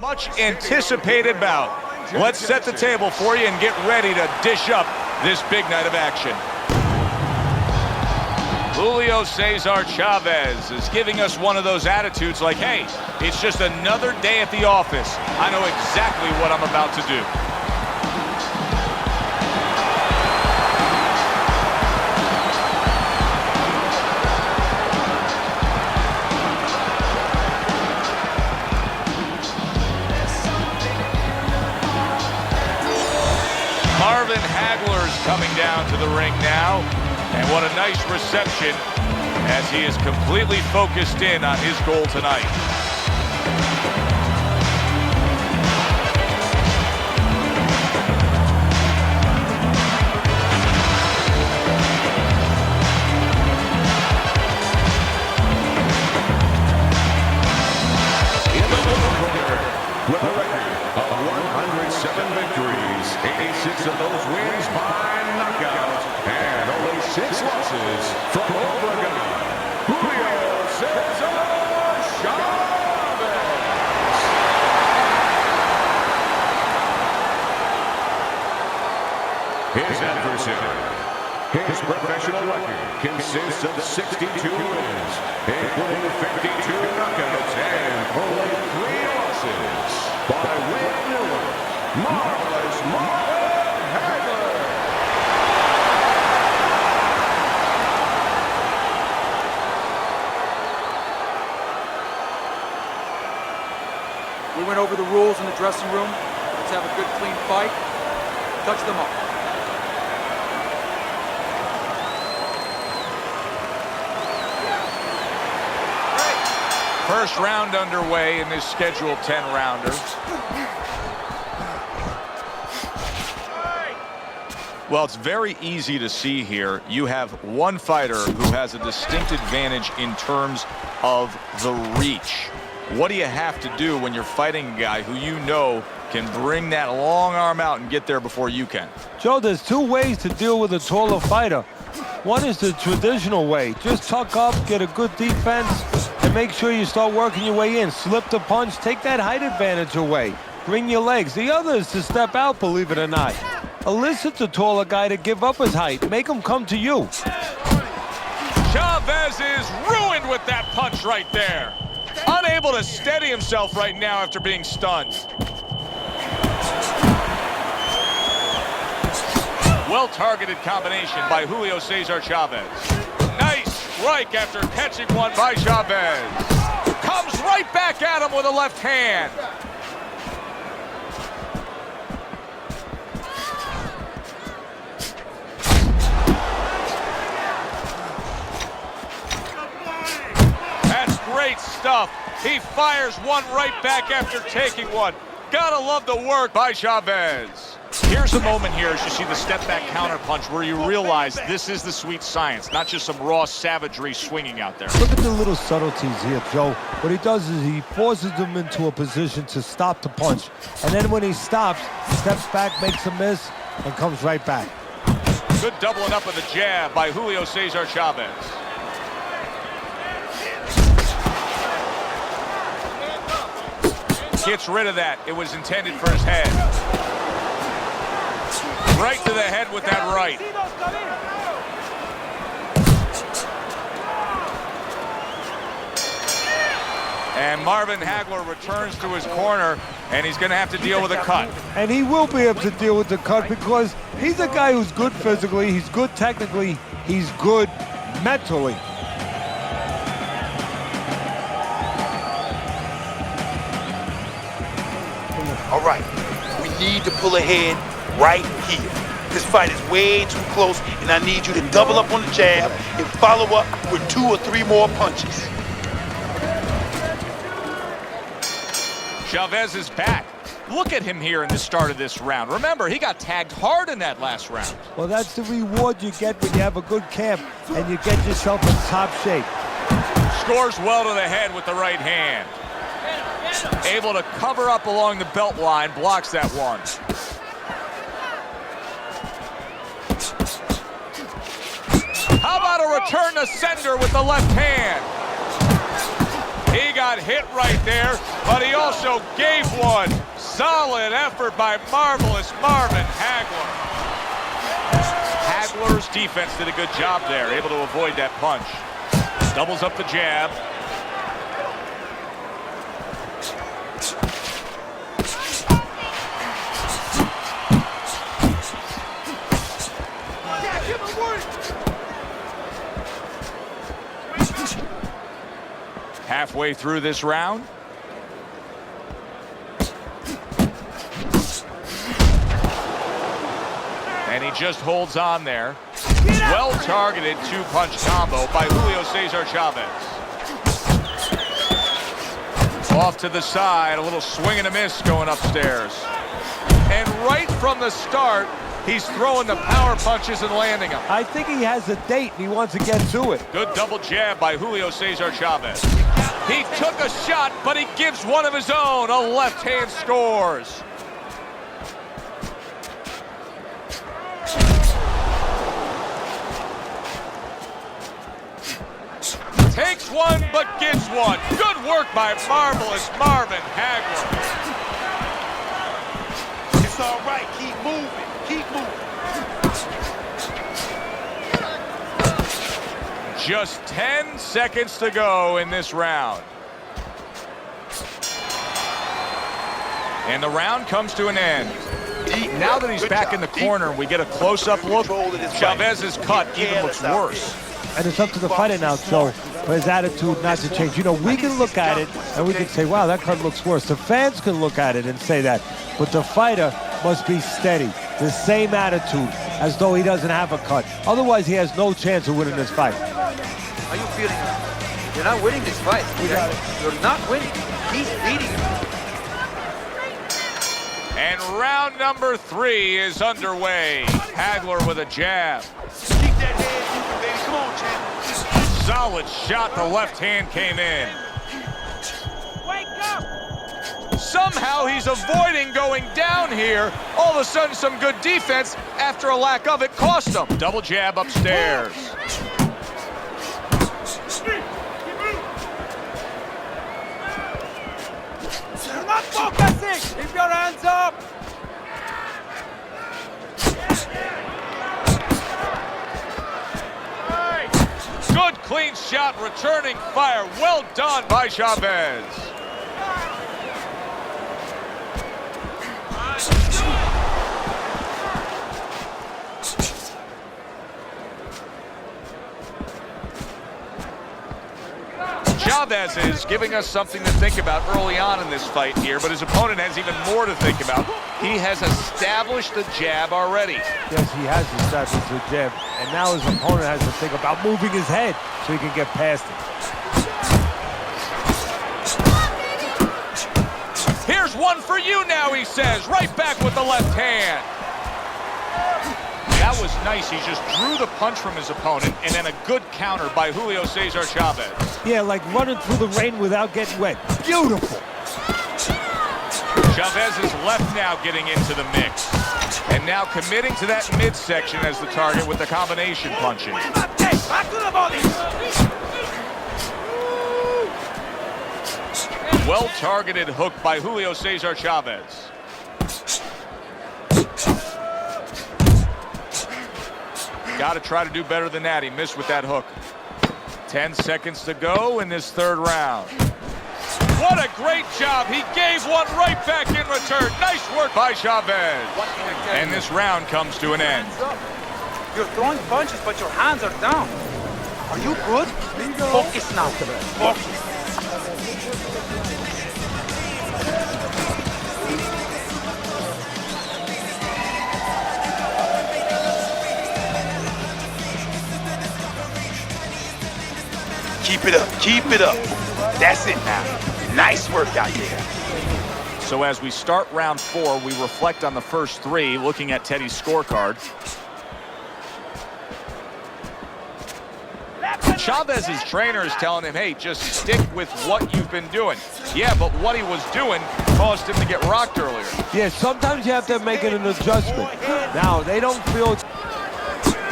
Much anticipated bout. Let's set the table for you and get ready to dish up this big night of action. Julio Cesar Chavez is giving us one of those attitudes like, hey, it's just another day at the office. I know exactly what I'm about to do. Marvin Hagler's coming down to the ring now. And what a nice reception as he is completely focused in on his goal tonight. With a record of 107 victories, 86 of those wins by knockout, and only 6 losses from Oregon, Julio Cesar Chavez. His adversary. His professional record consists of 62 wins, including 52 knockouts and only 3 losses. By win, marvelous Marvin Hagler. We went over the rules in the dressing room. Let's have a good, clean fight. Touch them up. First round underway in this scheduled 10-rounder. Well, it's very easy to see here. You have one fighter who has a distinct advantage in terms of the reach. What do you have to do when you're fighting a guy who you know can bring that long arm out and get there before you can? Joe, there's 2 ways to deal with a taller fighter. One is the traditional way. Just tuck up, get a good defense, and make sure you start working your way in. Slip the punch, take that height advantage away. Bring your legs. The other is to step out, believe it or not. Elicit the taller guy to give up his height. Make him come to you. Chavez is ruined with that punch right there. Unable to steady himself right now after being stunned. Well-targeted combination by Julio Cesar Chavez. Nice strike after catching one by Chavez. Comes right back at him with a left hand. That's great stuff. He fires one right back after taking one. Gotta love the work by Chavez. Here's a moment here as you see the step-back counterpunch where you realize this is the sweet science, not just some raw savagery swinging out there. Look at the little subtleties here, Joe. What he does is he forces him into a position to stop the punch. And then when he stops, steps back, makes a miss, and comes right back. Good doubling up of the jab by Julio Cesar Chavez. Gets rid of that. It was intended for his head. Right to the head with that right. And Marvin Hagler returns to his corner, and he's going to have to deal with a cut. And he will be able to deal with the cut because he's a guy who's good physically, he's good technically, he's good mentally. All right, we need to pull ahead right here. This fight is way too close, and I need you to double up on the jab and follow up with 2 or 3 more punches. Chavez is back. Look at him here in the start of this round. Remember, he got tagged hard in that last round. Well, that's the reward you get when you have a good camp and you get yourself in top shape. Scores well to the head with the right hand. Able to cover up along the belt line, blocks that one. How about a return to sender with the left hand? He got hit right there, but he also gave one. Solid effort by marvelous Marvin Hagler. Hagler's defense did a good job there, able to avoid that punch. Doubles up the jab. Halfway through this round. And he just holds on there. Well-targeted two-punch combo by Julio Cesar Chavez. Off to the side, a little swing and a miss going upstairs. And right from the start, he's throwing the power punches and landing them. I think he has a date and he wants to get to it. Good double jab by Julio Cesar Chavez. He took a shot, but he gives one of his own. A left hand scores. Takes one, but gives one. Good work by marvelous Marvin Hagler. It's all right. Keep moving. Keep moving. Just 10 seconds to go in this round. And the round comes to an end. Now that he's back in the corner, we get a close-up look. Chavez's cut even looks worse. And it's up to the fighter now, so for his attitude not to change. You know, we can look at it and we can say, wow, that cut looks worse. The fans can look at it and say that. But the fighter must be steady, the same attitude, as though he doesn't have a cut. Otherwise, he has no chance of winning this fight. How you feeling? You're not winning this fight. You're not winning. He's beating you. And round number 3 is underway. Hagler with a jab. Keep that head moving, baby. Come on, champ. Solid shot. The left hand came in. Wake up! Somehow he's avoiding going down here. All of a sudden, some good defense after a lack of it cost him. Double jab upstairs. You're not focusing. Keep your hands up. Good clean shot, returning fire. Well done by Chavez. Chavez is giving us something to think about early on in this fight here, but his opponent has even more to think about. He has established the jab already. Yes, he has established the jab, and now his opponent has to think about moving his head so he can get past it. Here's one for you now, he says. Right back with the left hand. That was nice. He just drew the punch from his opponent, and then a good counter by Julio Cesar Chavez. Yeah, like running through the rain without getting wet. Beautiful. Chavez is left now getting into the mix. And now committing to that midsection as the target with the combination punching. Well-targeted hook by Julio Cesar Chavez. Got to try to do better than that. He missed with that hook. 10 seconds to go in this third round. What a great job. He gave one right back in return. Nice work by Chavez. And this round comes to an end. You're throwing punches, but your hands are down. Are you good? Focus now. Focus. Keep it up. Keep it up. That's it now. Nice work out there. So as we start round 4, we reflect on the first 3, looking at Teddy's scorecard. Chavez's trainer is telling him, hey, just stick with what you've been doing. Yeah, but what he was doing caused him to get rocked earlier. Yeah, sometimes you have to make it an adjustment. Now, they don't feel...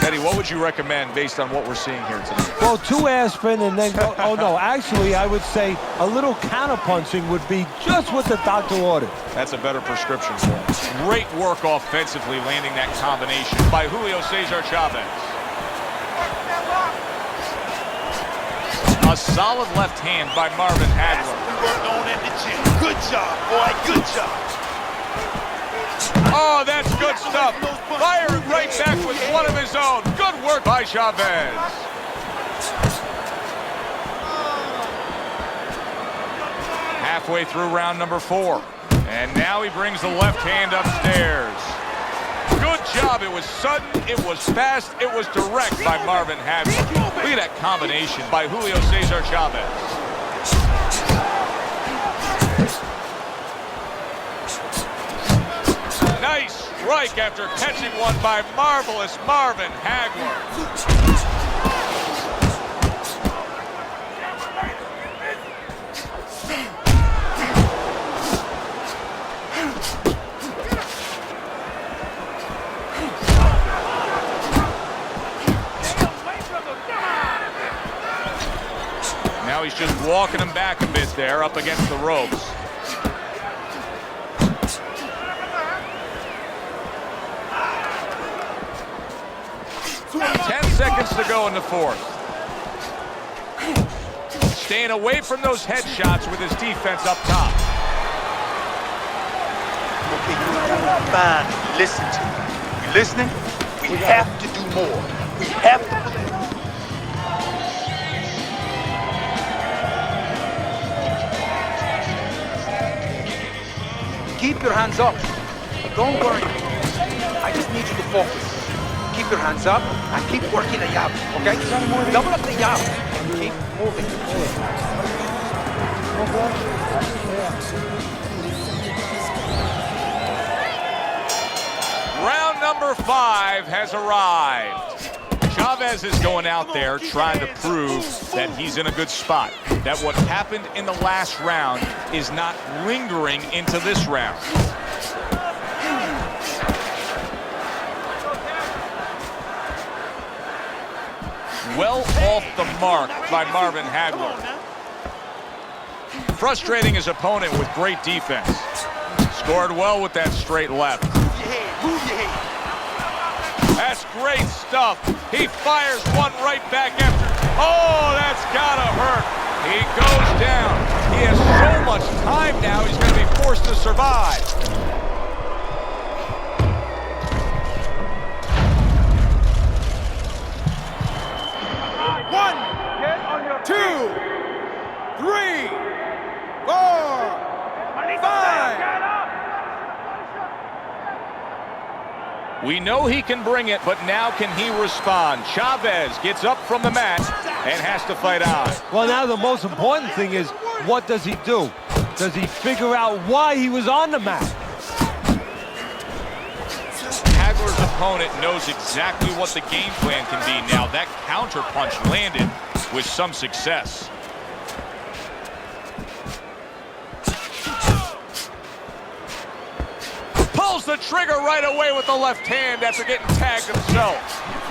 Teddy, what would you recommend based on what we're seeing here tonight? Well, 2 aspirin and then go, oh no, actually I would say a little counter-punching would be just what the doctor ordered. That's a better prescription for him. Great work offensively, landing that combination by Julio Cesar Chavez. A solid left hand by Marvin Hagler. We worked on at the gym. Good job, boy. Good job. Oh, that's good stuff. Firing right back with one of his own. Good work by Chavez. Halfway through round number 4. And now he brings the left hand upstairs. Good job. It was sudden, it was fast, it was direct by Marvin Hagler. Look at that combination by Julio Cesar Chavez. Nice strike after catching one by marvelous Marvin Hagler. Now he's just walking him back a bit there up against the ropes. Seconds to go in the 4th. Staying away from those headshots with his defense up top. Okay, fine. Listen to me. You listening? We have to do more. We have to. Keep your hands up. Don't worry. I just need you to focus. Keep your hands up and keep working the jab, okay? Double up the jab and keep moving. Round number 5 has arrived. Chavez is going out there trying to prove that he's in a good spot. That what happened in the last round is not lingering into this round. Well off the mark by Marvin Hagler. Frustrating his opponent with great defense. Scored well with that straight left. Move your head. That's great stuff. He fires one right back after. Oh, that's gotta hurt. He goes down. He has so much time now, he's gonna be forced to survive. We know he can bring it, but now can he respond? Chavez gets up from the mat and has to fight on. Well, now the most important thing is, what does he do? Does he figure out why he was on the mat? Hagler's opponent knows exactly what the game plan can be now. That counter punch landed with some success. Pulls the trigger right away with the left hand after getting tagged himself.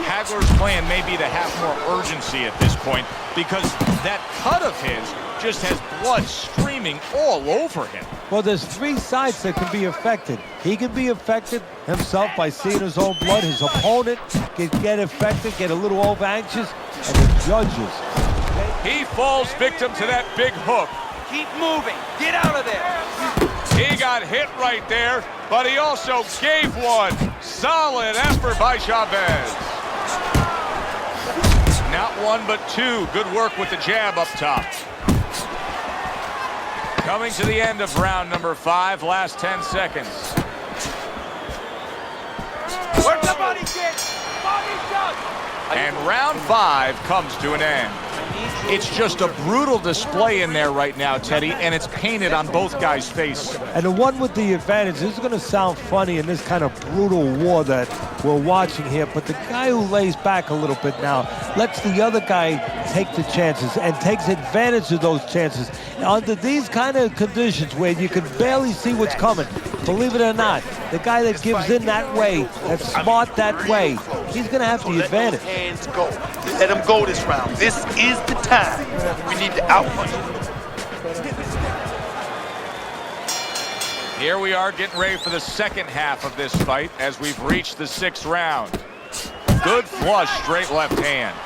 Hagler's plan may be to have more urgency at this point because that cut of his just has blood streaming all over him. Well, there's 3 sides that can be affected. He can be affected himself by seeing his own blood. His opponent can get affected, get a little over anxious, and the judges. He falls victim to that big hook. Keep moving. Get out of there. He got hit right there, but he also gave one. Solid effort by Chavez. Not 1, but 2. Good work with the jab up top. Coming to the end of round number 5, last 10 seconds. Work the body kick. Body shot. And round 5 comes to an end. It's just a brutal display in there right now, Teddy, and it's painted on both guys' face. And the one with the advantage, this is going to sound funny in this kind of brutal war that we're watching here, but the guy who lays back a little bit now lets the other guy take the chances and takes advantage of those chances. Under these kind of conditions where you can barely see what's coming, believe it or not, the guy that gives in that way, that's smart that way, he's going to have the advantage. Let those hands go. Let him go this round. This is the time. We need to outpunch him. Here we are getting ready for the second half of this fight as we've reached the 6th round. Good flush, straight left hand.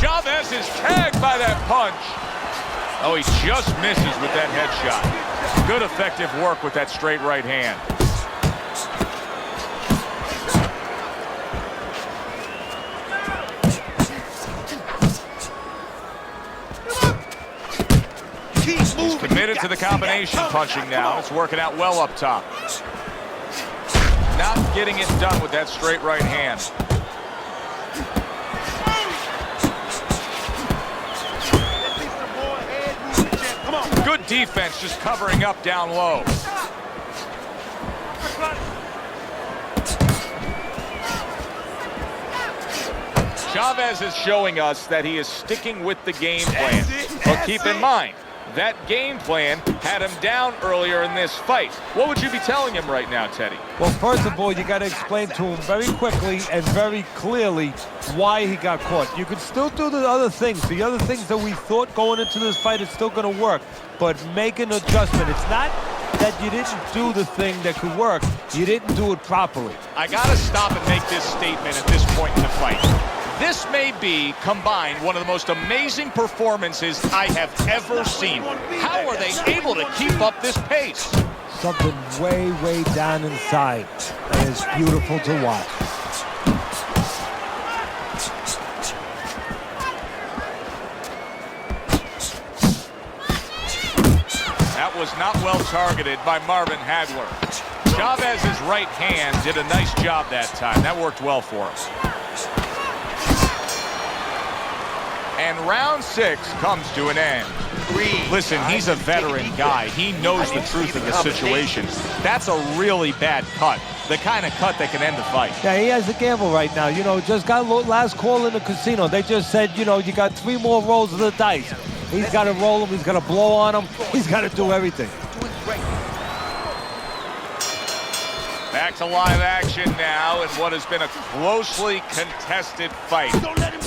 Chavez is tagged by that punch. Oh, he just misses with that headshot. Good effective work with that straight right hand. He's committed to the combination punching now. It's working out well up top. Not getting it done with that straight right hand. Good defense, just covering up down low. Chavez is showing us that he is sticking with the game plan. But keep in mind, that game plan had him down earlier in this fight. What would you be telling him right now, Teddy? Well, first of all, you got to explain to him very quickly and very clearly why he got caught. You can still do the other things. The other things that we thought going into this fight is still going to work, but make an adjustment. It's not that you didn't do the thing that could work. You didn't do it properly. I got to stop and make this statement at this point in the fight. This may be, combined, one of the most amazing performances I have ever seen. How are they able to keep up this pace? Something way, way down inside. And it's beautiful to watch. That was not well targeted by Marvin Hagler. Chavez's right hand did a nice job that time. That worked well for us. And round 6 comes to an end. Listen, he's a veteran guy. He knows the truth of the situation. That's a really bad cut. The kind of cut that can end the fight. Yeah, he has a gamble right now. You know, just got last call in the casino. They just said, you know, you got 3 more rolls of the dice. He's got to roll them. He's got to blow on them. He's got to do everything. Back to live action now in what has been a closely contested fight.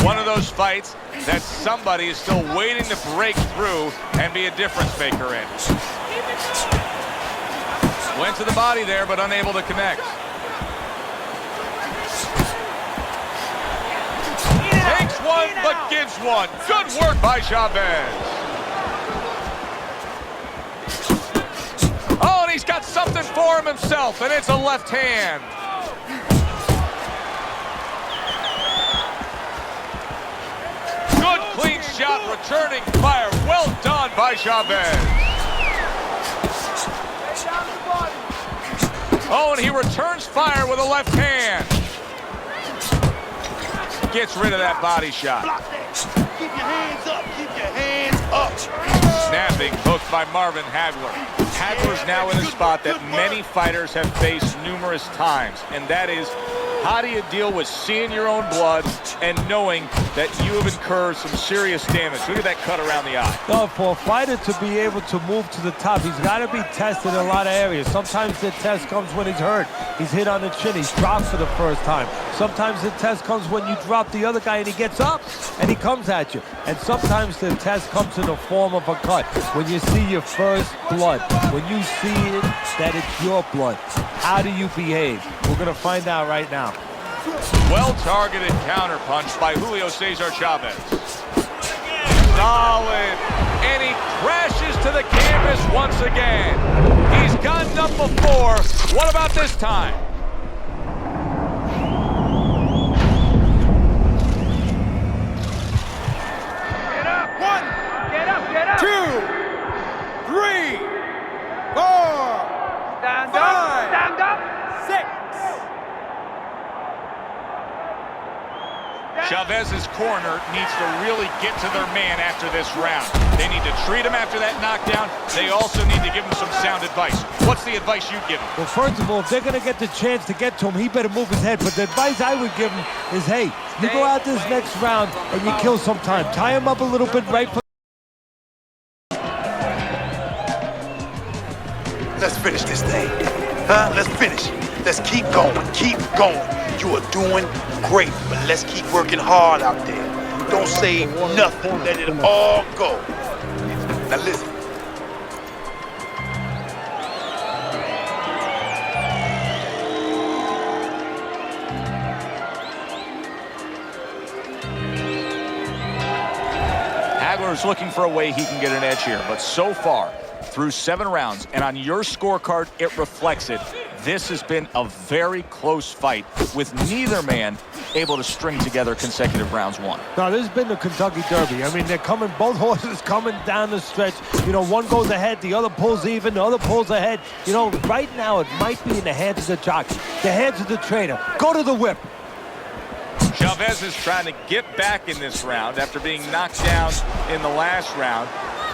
One of those fights that somebody is still waiting to break through and be a difference maker in. Went to the body there, but unable to connect. Takes one, but gives one. Good work by Chavez. Oh, and he's got something for him himself, and it's a left hand. Good clean shot, returning fire. Well done by Chavez. Oh, and he returns fire with a left hand. Gets rid of that body shot. Keep your hands up. Keep your hands up. Snapping hook by Marvin Hagler. Hagler's now in a spot that many fighters have faced numerous times, and that is, how do you deal with seeing your own blood and knowing that you have incurred some serious damage? Look at that cut around the eye. No, for a fighter to be able to move to the top, he's got to be tested in a lot of areas. Sometimes the test comes when he's hurt. He's hit on the chin. He's dropped for the first time. Sometimes the test comes when you drop the other guy and he gets up and he comes at you. And sometimes the test comes in the form of a cut. When you see your first blood, when you see it, that it's your blood, how do you behave? We're going to find out right now. Well-targeted counterpunch by Julio Cesar Chavez. Solid. And he crashes to the canvas once again. He's gotten up before. What about this time? Get up. 1. Get up. Get up. 2, 3, 4, Stand 5, up. Stand up. 6. Chavez's corner needs to really get to their man after this round. They need to treat him after that knockdown. They also need to give him some sound advice. What's the advice you give him? Well, first of all, if they're going to get the chance to get to him, he better move his head. But the advice I would give him is, hey, you go out this next round and you kill some time. Tie him up a little bit right from finish this thing. Huh? Let's finish. Let's keep going. Keep going. You are doing great, but let's keep working hard out there. Don't say nothing. Let it all go. Now listen. Hagler's looking for a way he can get an edge here, but so far, through 7 rounds, and on your scorecard, it reflects it. This has been a very close fight with neither man able to string together consecutive rounds won. Now, this has been the Kentucky Derby. I mean, they're coming, both horses coming down the stretch. You know, one goes ahead, the other pulls even, the other pulls ahead. You know, right now it might be in the hands of the jockey, the hands of the trainer. Go to the whip. Chavez is trying to get back in this round after being knocked down in the last round.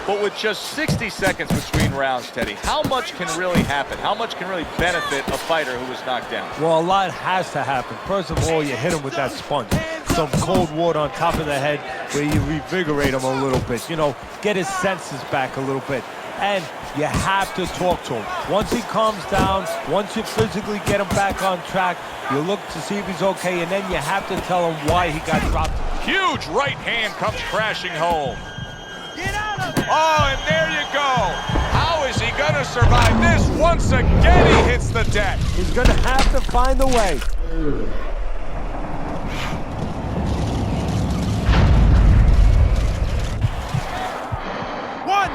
But with just 60 seconds between rounds, Teddy, how much can really happen? How much can really benefit a fighter who was knocked down? Well, a lot has to happen. First of all, you hit him with that sponge. Some cold water on top of the head where you revigorate him a little bit. You know, get his senses back a little bit. And you have to talk to him. Once he calms down, once you physically get him back on track, you look to see if he's okay, and then you have to tell him why he got dropped. Huge right hand comes crashing home. Oh, and there you go. How is he going to survive this? Once again, he hits the deck. He's going to have to find a way. One,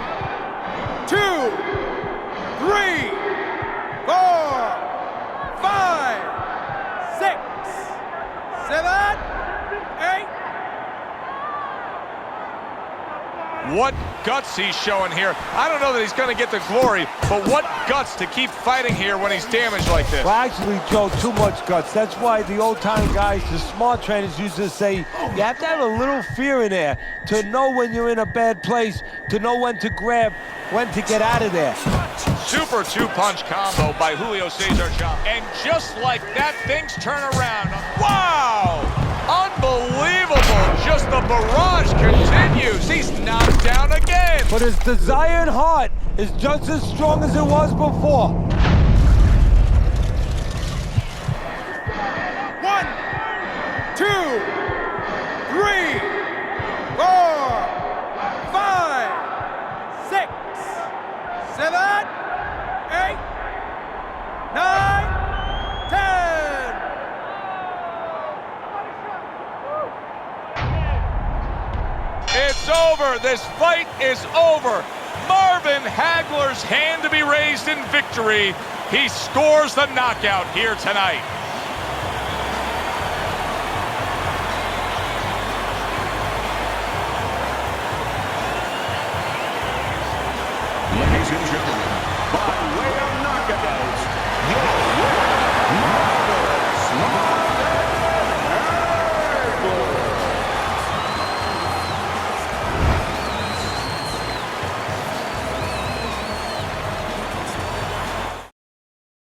2, 3, 4, 5, 6, 7, 8. What guts he's showing here. I don't know that he's going to get the glory, but what guts to keep fighting here when he's damaged like this. Well, actually, Joe, too much guts. That's why the old-time guys, the smart trainers used to say, you have to have a little fear in there to know when you're in a bad place, to know when to grab, when to get out of there. Super two-punch combo by Julio, Cesar, Chavez. And just like that, things turn around. Wow! Unbelievable! Just the barrage continues. He's knocked down again. But his desired heart is just as strong as it was before. 1, 2, 3, 4, 5, 6, 7, 8, 9, 10. It's over. This fight is over. Marvin Hagler's hand to be raised in victory. He scores the knockout here tonight. Ladies and gentlemen,